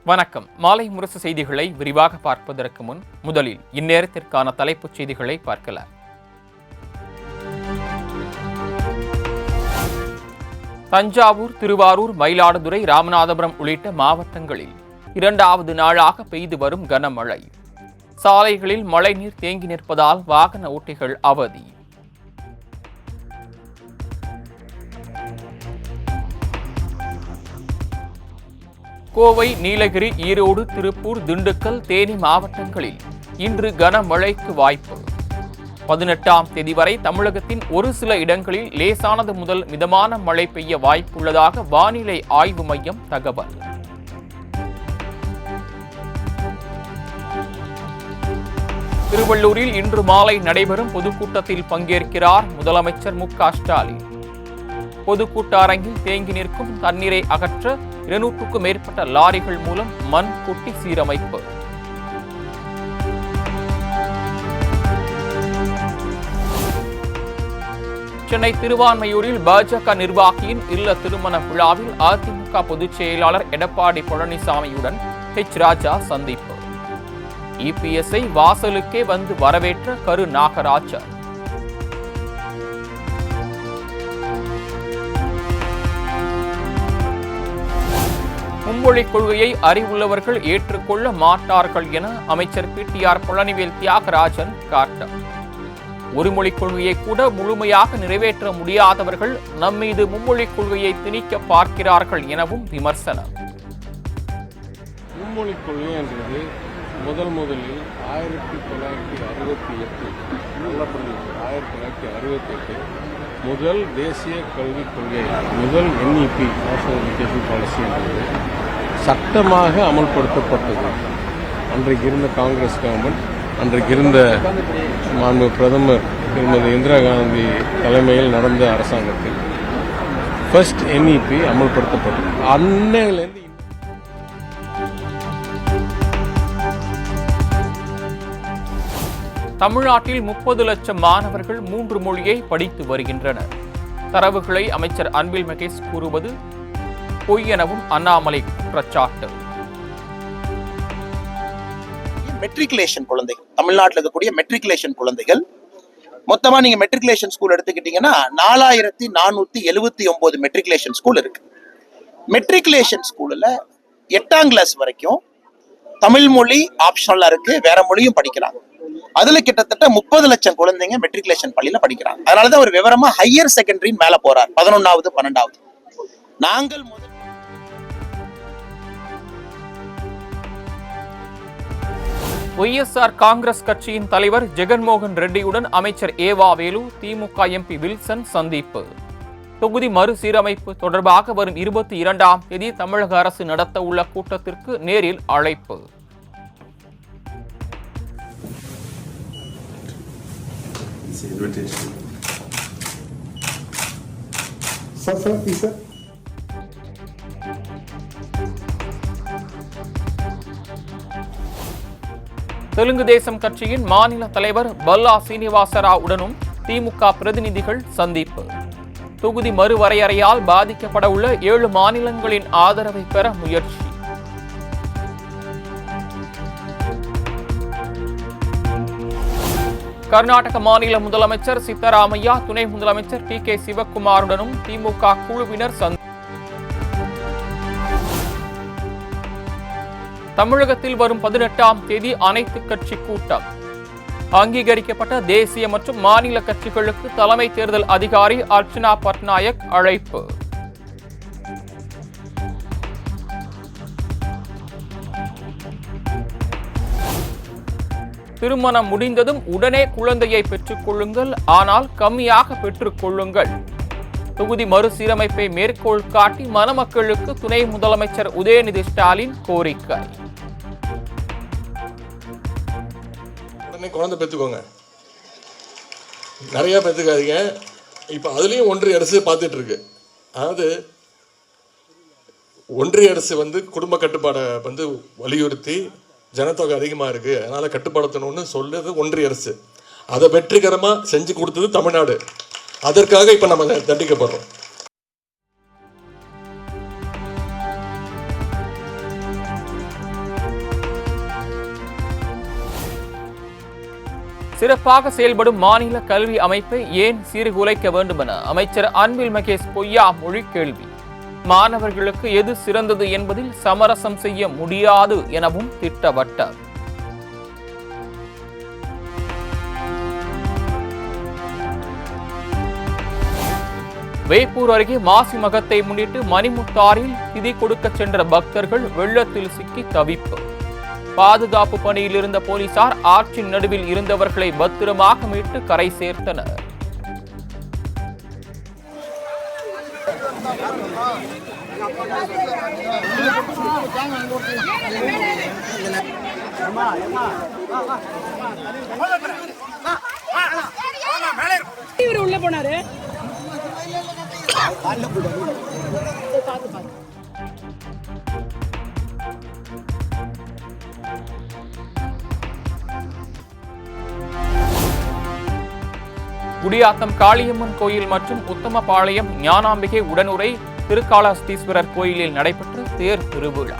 வணக்கம். மாலை முரசு செய்திகளை விரிவாக பார்ப்பதற்கு முன் முதலில் இந்நேரத்திற்கான தலைப்புச் செய்திகளை பார்க்கலாம். தஞ்சாவூர், திருவாரூர், மயிலாடுதுறை, ராமநாதபுரம் உள்ளிட்ட மாவட்டங்களில் இரண்டாவது நாளாக பெய்து வரும் கனமழை. சாலைகளில் மழைநீர் தேங்கி நிற்பதால் வாகன ஓட்டிகள் அவதி. கோவை, நீலகிரி, ஈரோடு, திருப்பூர், திண்டுக்கல், தேனி மாவட்டங்களில் இன்று கனமழைக்கு வாய்ப்பு. 18ஆம் தேதி வரை தமிழகத்தின் ஒரு சில இடங்களில் லேசானது முதல் மிதமான மழை பெய்ய வாய்ப்புள்ளதாக வானிலை ஆய்வு மையம் தகவல். திருவள்ளூரில் இன்று மாலை நடைபெறும் பொதுக்கூட்டத்தில் பங்கேற்கிறார் முதலமைச்சர் மு.க.ஸ்டாலின். பொதுக்கூட்ட அரங்கில் தேங்கி நிற்கும் தண்ணீரை அகற்ற 200க்கும் மேற்பட்ட லாரிகள் மூலம் மண் கொட்டி சீரமைப்பு. சென்னை திருவான்மையூரில் பாஜக நிர்வாகியின் இல்ல திருமண விழாவில் அதிமுக பொதுச் செயலாளர் எடப்பாடி பழனிசாமியுடன் ராஜா சந்திப்பு. இபிஎஸ்ஐ வாசலுக்கே வந்து வரவேற்ற கரு நாகராஜன். மும்மொழிக் கொள்கையை அறிவுள்ளவர்கள் ஏற்றுக்கொள்ள மாட்டார்கள் என அமைச்சர் பிடிஆர் பழனிவேல் தியாகராஜன் காட்டம். ஒருமொழிக் கொள்கையை கூட முழுமையாக நிறைவேற்ற முடியாதவர்கள் நம்மீது மும்மொழிக் கொள்கையை திணிக்க பார்க்கிறார்கள் எனவும் விமர்சனம். மும்மொழிக் கொள்கை என்பது முதலில் 1968 முதல் தேசிய கல்விக் கொள்கை, முதல் NEP நேஷனல் எஜுகேஷன் பாலிசி என்பது சட்டமாக அமல்படுத்தப்பட்டது. அன்றைக்கு இருந்த காங்கிரஸ் கவர்மெண்ட், அன்றைக்கு இருந்த மாண்பு பிரதமர் திருமதி இந்திரா காந்தி தலைமையில் நடந்த அரசாங்கத்தில் ஃபர்ஸ்ட் NEP அமல்படுத்தப்பட்டது. அன்னையிலிருந்து தமிழ்நாட்டில் 30 லட்சம் மாணவர்கள் 3 மொழியை படித்து வருகின்றனர். தரவுகளை அமைச்சர் அன்பில் மகேஷ் கூறுவது பொய் எனவும் அண்ணாமலை குற்றச்சாட்டு. மெட்ரிகுலேஷன் குழந்தைகள், தமிழ்நாட்டில் இருக்கக்கூடிய மெட்ரிகுலேஷன் குழந்தைகள் மொத்தமா நீங்க மெட்ரிகுலேஷன் ஸ்கூல் எடுத்துக்கிட்டீங்கன்னா 4479 மெட்ரிகுலேஷன் ஸ்கூல் இருக்கு. மெட்ரிகுலேஷன் ஸ்கூல்ல 8ஆம் கிளாஸ் வரைக்கும் தமிழ் மொழி ஆப்ஷனலா இருக்கு, வேற மொழியும் படிக்கலாம். அதுல கிட்டத்தட்ட 30 லட்சம் குழந்தைங்க மெட்ரிகுலேஷன் பள்ளியில படிக்கிறாங்க. அதனாலதான் ஒரு விவரமா ஹையர் செகண்டரி மேல போறார், 11வது 12வது. நாங்கள் ஒய்எஸ்ஆர் காங்கிரஸ் கட்சியின் தலைவர் ஜெகன்மோகன் ரெட்டியுடன் அமைச்சர் ஏவா வேலு, திமுக MP வில்சன் சந்திப்பு. தொகுதி மறுசீரமைப்பு தொடர்பாக வரும் 22ஆம் தேதி தமிழக அரசு நடத்த உள்ள கூட்டத்திற்கு நேரில் அழைப்பு. தெலுங்கு தேசம் கட்சியின் மாநில தலைவர் பல்லா சீனிவாசராவுடனும் திமுக பிரதிநிதிகள் சந்திப்பு. தொகுதி மறுவரையறையால் பாதிக்கப்பட உள்ள 7 மாநிலங்களின் ஆதரவை பெற முயற்சி. கர்நாடக மாநில முதலமைச்சர் சித்தராமையா, துணை முதலமைச்சர் TK சிவக்குமாருடனும் திமுக குழுவினர் தமிழகத்தில் வரும் 18ஆம் தேதி அனைத்து கட்சி கூட்டம். அங்கீகரிக்கப்பட்ட தேசிய மற்றும் மாநில கட்சிகளுக்கு தலைமை தேர்தல் அதிகாரி அர்ச்சனா பட்நாயக் அழைப்பு. திருமணம் முடிந்ததும் உடனே குழந்தையை பெற்றுக் கொள்ளுங்கள், ஆனால் கம்மியாக பெற்றுக் கொள்ளுங்கள். தொகுதி மறுசீரமைப்பை மேற்கோள் காட்டி மணமக்களுக்கு துணை முதலமைச்சர் உதயநிதி ஸ்டாலின் கோரிக்கை. குழந்தை பெற்றுக்கோங்க, நிறைய பெற்றுக்காதீங்க. இப்போ அதுலேயும் ஒன்றிய அரசு பார்த்துட்டு இருக்கு. அதாவது ஒன்றிய அரசு குடும்ப கட்டுப்பாடை வலியுறுத்தி ஜனத்தொகை அதிகமாக இருக்குது, அதனால் கட்டுப்படுத்தணும்னு சொல்லுது ஒன்றிய அரசு. அதை வெற்றிகரமாக செஞ்சு கொடுத்தது தமிழ்நாடு. அதற்காக இப்போ நம்ம தண்டிக்கப்படுறோம். சிறப்பாக செயல்படும் மாநில கல்வி அமைப்பை ஏன் சீர்குலைக்க வேண்டும் என அமைச்சர் அன்பில் மகேஷ் பொய்யாமொழி கேள்வி. மாணவர்களுக்கு எது சிறந்தது என்பதில் சமரசம் செய்ய முடியாது எனவும் திட்டவட்டார். வேப்பூர் அருகே மாசி மகத்தை முன்னிட்டு மணிமுத்தாறில் திதி கொடுக்க சென்ற பக்தர்கள் வெள்ளத்தில் சிக்கி தவிப்பு. பாதுகாப்பு பணியில் இருந்த போலீசார் ஆற்றின் நடுவில் இருந்தவர்களை பத்திரமாக மீட்டு கரை சேர்த்தனர். உள்ள போனாரு. குடியாத்தம் காளியம்மன் கோயில் மற்றும் உத்தமபாளையம் ஞானாம்பிகை உடனுரை திருக்காளஹஸ்தீஸ்வரர் கோயிலில் நடைபெற்ற தேர் திருவிழா.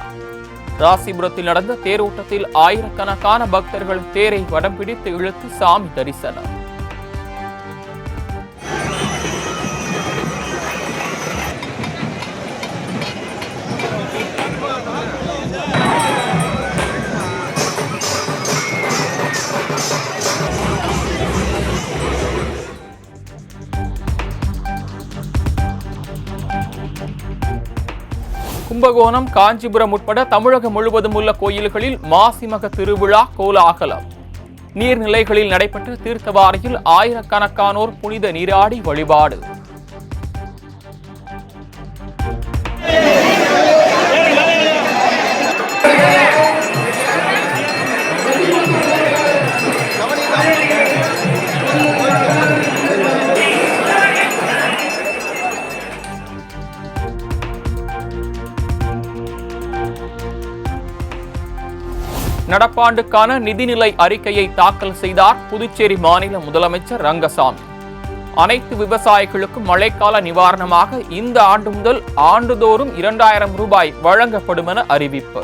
ராசிபுரத்தில் நடந்த தேரோட்டத்தில் ஆயிரக்கணக்கான பக்தர்கள் தேரை வடம் பிடித்து இழுத்து சாமி தரிசனம். கும்பகோணம், காஞ்சிபுரம் உட்பட தமிழகம் முழுவதும் உள்ள கோயில்களில் மாசிமக திருவிழா கோலாகலம். நீர்நிலைகளில் நடைபெற்ற தீர்த்தவாரியில் ஆயிரக்கணக்கானோர் புனித நீராடி வழிபாடு. நடப்பாண்டுக்கான நிதிநிலை அறிக்கையை தாக்கல் செய்தார் புதுச்சேரி மாநில முதலமைச்சர் ரங்கசாமி. அனைத்து விவசாயிகளுக்கும் மழைக்கால நிவாரணமாக இந்த ஆண்டு முதல் ஆண்டுதோறும் 2000 ரூபாய் வழங்கப்படும் என அறிவிப்பு.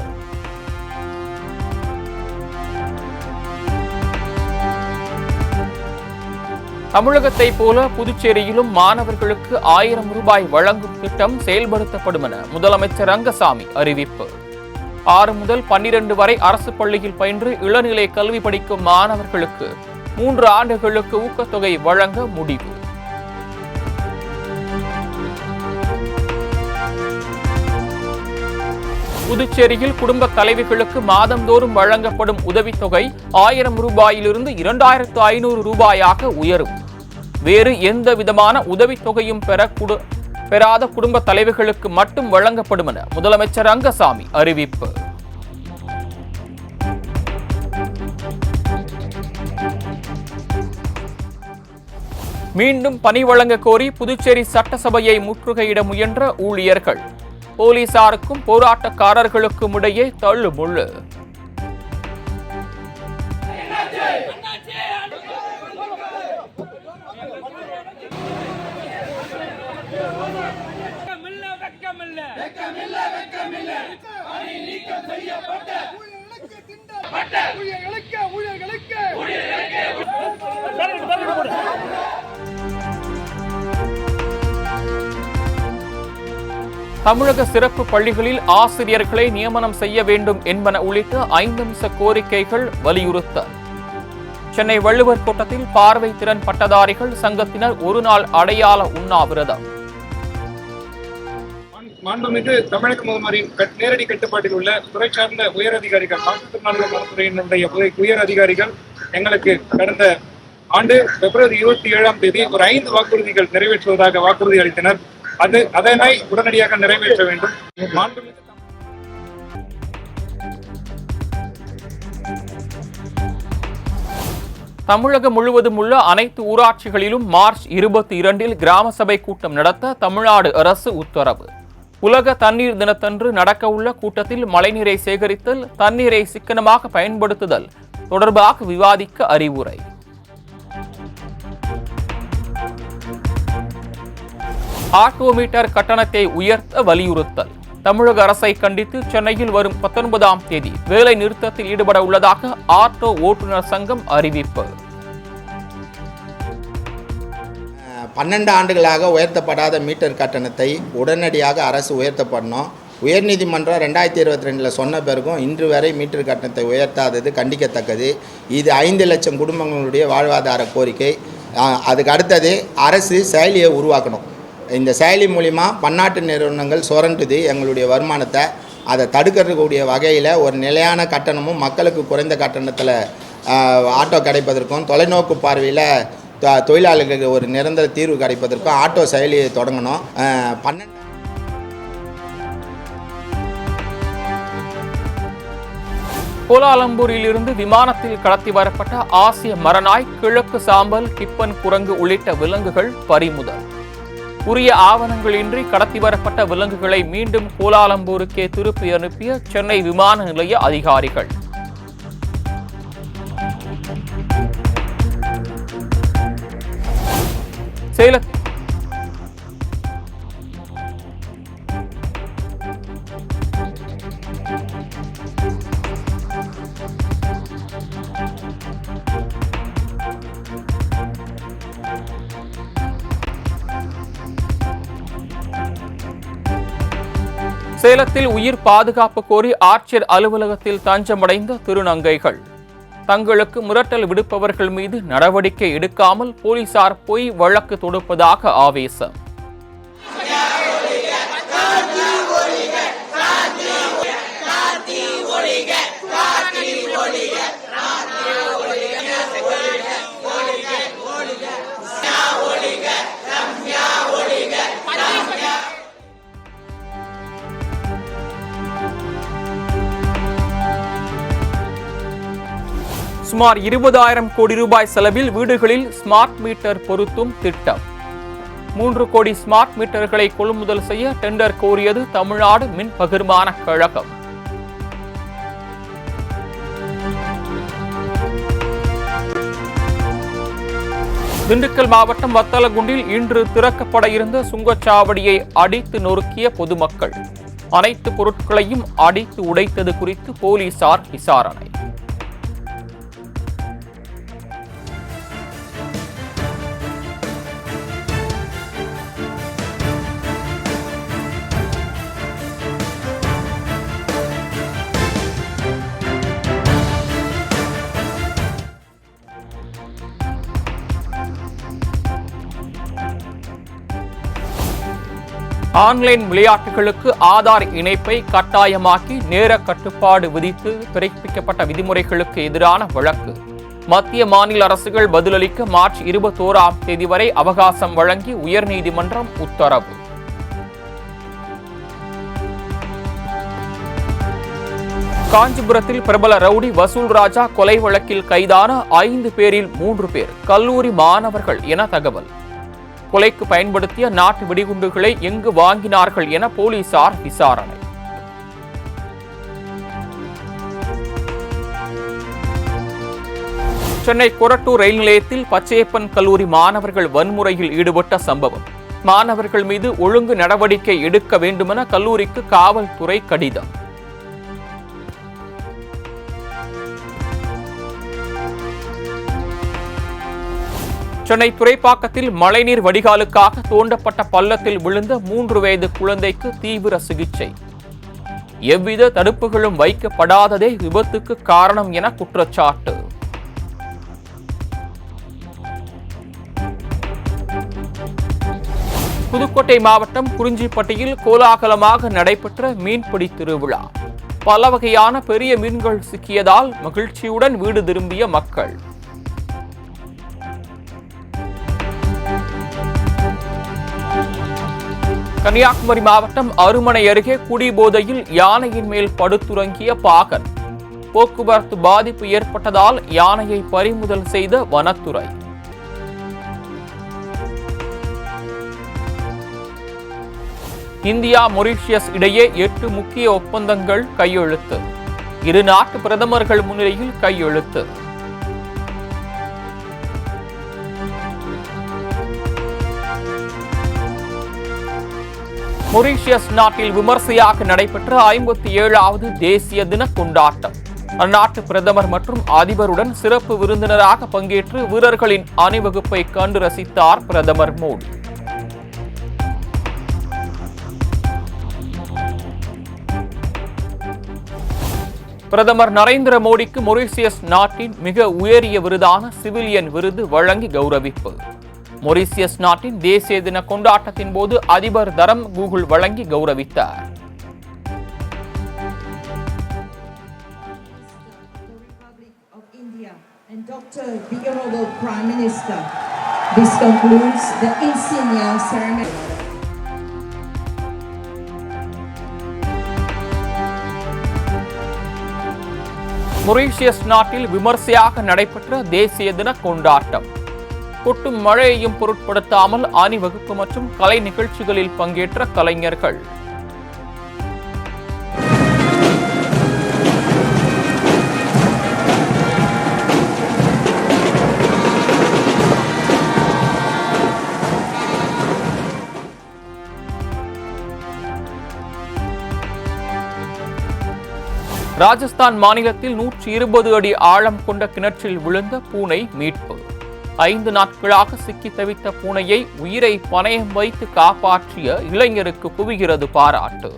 தமிழகத்தை போல புதுச்சேரியிலும் மாணவர்களுக்கு 1000 ரூபாய் வழங்கும் திட்டம் செயல்படுத்தப்படும் என முதலமைச்சர் ரங்கசாமி அறிவிப்பு. 6 முதல் 12 வரை அரசு பள்ளியில் பயின்று இளநிலை கல்வி படிக்கும் மாணவர்களுக்கு 3 ஆண்டுகளுக்கு ஊக்கத்தொகை வழங்க முடிவு. புதுச்சேரியில் குடும்ப தலைவிகளுக்கு மாதந்தோறும் வழங்கப்படும் உதவித்தொகை 1000 ரூபாயிலிருந்து 2500 ரூபாயாக உயரும். வேறு எந்த விதமான உதவித்தொகையும் பெறாத குடும்ப தலைவர்களுக்கு மட்டும் வழங்கப்படும் என முதலமைச்சர் ரங்கசாமி அறிவிப்பு. மீண்டும் பணி வழங்க கோரி புதுச்சேரி சட்டசபையை முற்றுகையிட முயன்ற ஊழியர்கள். போலீசாருக்கும் போராட்டக்காரர்களுக்கும் இடையே தள்ளுமுள்ளு. தமிழக சிறப்பு பள்ளிகளில் ஆசிரியர்களை நியமனம் செய்ய வேண்டும் என்பன உள்ளிட்ட 5 அம்ச கோரிக்கைகள் வலியுறுத்தல். சென்னை வள்ளுவர் கோட்டத்தில் பார்வை திறன் பட்டதாரிகள் சங்கத்தினர் ஒருநாள் அடையாள உண்ணாவிரதம். மாண்புமிகு தமிழக முதல்வரின் நேரடி கட்டுப்பாட்டில் உள்ள துறை சார்ந்த உயரதிகாரிகள், மாற்றுத்திறனாளிகள் நலத்துறையினுடைய உயர் அதிகாரிகள் எங்களுக்கு கடந்த ஆண்டு பிப்ரவரி 27ஆம் தேதி ஒரு 5 வாக்குறுதிகள் நிறைவேற்றுவதாக வாக்குறுதி அளித்தனர். அதனை உடனடியாக நிறைவேற்ற வேண்டும். தமிழகம் முழுவதும் உள்ள அனைத்து ஊராட்சிகளிலும் மார்ச் 22இல் கிராம சபை கூட்டம் நடத்த தமிழ்நாடு அரசு உத்தரவு. உலக தண்ணீர் தினத்தன்று நடக்கவுள்ள கூட்டத்தில் மழைநீரை சேகரித்தல், தண்ணீரை சிக்கனமாக பயன்படுத்துதல் தொடர்பாக விவாதிக்க அறிவுரை. ஆட்டோமீட்டர் கட்டணத்தை உயர்த்த வலியுறுத்தல். தமிழக அரசை கண்டித்து சென்னையில் வரும் 19ஆம் தேதி வேலை நிறுத்தத்தில் ஈடுபட உள்ளதாக ஆட்டோ ஓட்டுநர் சங்கம் அறிவிப்பு. 12 ஆண்டுகளாக உயர்த்தப்படாத மீட்டர் கட்டணத்தை உடனடியாக அரசு உயர்த்தப்படணும். உயர்நீதிமன்றம் 2022 சொன்ன பிறகும் இன்று வரை மீட்டர் கட்டணத்தை உயர்த்தாதது கண்டிக்கத்தக்கது. இது 5 லட்சம் குடும்பங்களுடைய வாழ்வாதார கோரிக்கை. அதுக்கு அடுத்தது அரசு செயலியை உருவாக்கணும். இந்த செயலி மூலிமா பன்னாட்டு நிறுவனங்கள் சுரண்டுது எங்களுடைய வருமானத்தை. அதை தடுக்கக்கூடிய வகையில் ஒரு நிலையான கட்டணமும் மக்களுக்கு குறைந்த கட்டணத்தில் ஆட்டோ கிடைப்பதற்கும் தொலைநோக்கு பார்வையில் தொழிலாளர்களுக்கு ஒரு நிரந்தர தீர்வு கிடைப்பதற்கும் ஆட்டோ செயலியை தொடங்கணும். 12 கோலாலம்பூரில் இருந்து விமானத்தில் கடத்தி வரப்பட்ட ஆசிய மரநாய், கிழக்கு சாம்பல், கிப்பன் குரங்கு உள்ளிட்ட விலங்குகள் பறிமுதல். உரிய ஆவணங்களின்றி கடத்தி வரப்பட்ட விலங்குகளை மீண்டும் கோலாலம்பூருக்கே திருப்பி அனுப்பிய சென்னை விமான நிலைய அதிகாரிகள். சேலத்தில் உயிர் பாதுகாப்பு கோரி ஆட்சியர் அலுவலகத்தில் தஞ்சமடைந்த திருநங்கைகள். தங்களுக்கு மிரட்டல் விடுப்பவர்கள் மீது நடவடிக்கை எடுக்காமல் போலீசார் பொய் வழக்கு தொடுப்பதாக ஆவேசம். சுமார் 20,000 கோடி ரூபாய் செலவில் வீடுகளில் ஸ்மார்ட் மீட்டர் பொருத்தும் திட்டம். 3 கோடி ஸ்மார்ட் மீட்டர்களை கொள்முதல் செய்ய டெண்டர் கோரியது தமிழ்நாடு மின் பகிர்மான கழகம். திண்டுக்கல் மாவட்டம் வத்தலகுண்டில் இன்று திறக்கப்பட இருந்த சுங்கச்சாவடியை அடித்து நொறுக்கிய பொதுமக்கள். அனைத்து பொருட்களையும் அடித்து உடைத்தது குறித்து போலீசார் விசாரணை. ஆன்லைன் விளையாட்டுகளுக்கு ஆதார் இணைப்பை கட்டாயமாக்கி நேர கட்டுப்பாடு விதித்து பிறப்பிக்கப்பட்ட விதிமுறைகளுக்கு எதிரான வழக்கு. மத்திய மாநில அரசுகள் பதிலளிக்க மார்ச் 21ஆம் தேதி வரை அவகாசம் வழங்கி உயர்நீதிமன்றம் உத்தரவு. காஞ்சிபுரத்தில் பிரபல ரவுடி வசூல் ராஜா கொலை வழக்கில் கைதான 5 பேரில் 3 பேர் கல்லூரி மாணவர்கள் என தகவல். கொலைக்கு பயன்படுத்திய நாட்டு வெடிகுண்டுகளை எங்கு வாங்கினார்கள் என போலீசார் விசாரணை. சென்னை கொரட்டூர் ரயில் நிலையத்தில் பச்சையப்பன் கல்லூரி மாணவர்கள் வன்முறையில் ஈடுபட்ட சம்பவம். மாணவர்கள் மீது ஒழுங்கு நடவடிக்கை எடுக்க வேண்டுமென கல்லூரிக்கு காவல்துறை கடிதம். சென்னை துறைப்பாக்கத்தில் மழைநீர் வடிகாலுக்காக தோண்டப்பட்ட பள்ளத்தில் விழுந்த 3 வயது குழந்தைக்கு தீவிர சிகிச்சை. எவ்வித தடுப்புகளும் வைக்கப்படாததே விபத்துக்கு காரணம் என குற்றச்சாட்டு. புதுக்கோட்டை மாவட்டம் குறிஞ்சிப்பட்டியில் கோலாகலமாக நடைபெற்ற மீன்பிடி திருவிழா. பல வகையான பெரிய மீன்கள் சிக்கியதால் மகிழ்ச்சியுடன் வீடு திரும்பிய மக்கள். கன்னியாகுமரி மாவட்டம் அருமனை அருகே குடிபோதையில் யானையின் மேல் படுத்துறங்கிய பாகன். போக்குவரத்து பாதிப்பு ஏற்பட்டதால் யானையை பறிமுதல் செய்த வனத்துறை. இந்தியா மொரீஷியஸ் இடையே 8 முக்கிய ஒப்பந்தங்கள் கையெழுத்து. இரு நாட்டு பிரதமர்கள் முன்னிலையில் கையெழுத்து. மொரீஷியஸ் நாட்டில் விமர்சையாக நடைபெற்ற 57வது தேசிய தின கொண்டாட்டம். அந்நாட்டு பிரதமர் மற்றும் அதிபருடன் சிறப்பு விருந்தினராக பங்கேற்று வீரர்களின் அணிவகுப்பை கண்டு ரசித்தார் பிரதமர் மோடி. பிரதமர் நரேந்திர மோடிக்கு மொரீசியஸ் நாட்டின் மிக உயரிய விருதான சிவிலியன் விருது வழங்கி கௌரவிப்பு. மொரீசியஸ் நாட்டின் தேசிய தின கொண்டாட்டத்தின் போது அதிபர் தரம் கூகுள் வழங்கி கௌரவித்தார். Dr. the Honorable Prime Minister. This concludes the insignia ceremony. Mauritius நாட்டில் விமர்சையாக நடைபெற்ற தேசிய தின கொண்டாட்டம். கொட்டும் மழையையும் பொருட்படுத்தாமல் அணிவகுப்பு மற்றும் கலை நிகழ்ச்சிகளில் பங்கேற்ற கலைஞர்கள். ராஜஸ்தான் மாநிலத்தில் 120 அடி ஆழம் கொண்ட கிணற்றில் விழுந்த பூனை மீட்பு. 5 நாட்களாக சிக்கி தவித்த பூனையை உயிரை பணயம் வைத்து காப்பாற்றிய இளைஞருக்கு குவிகிறது பாராட்டு.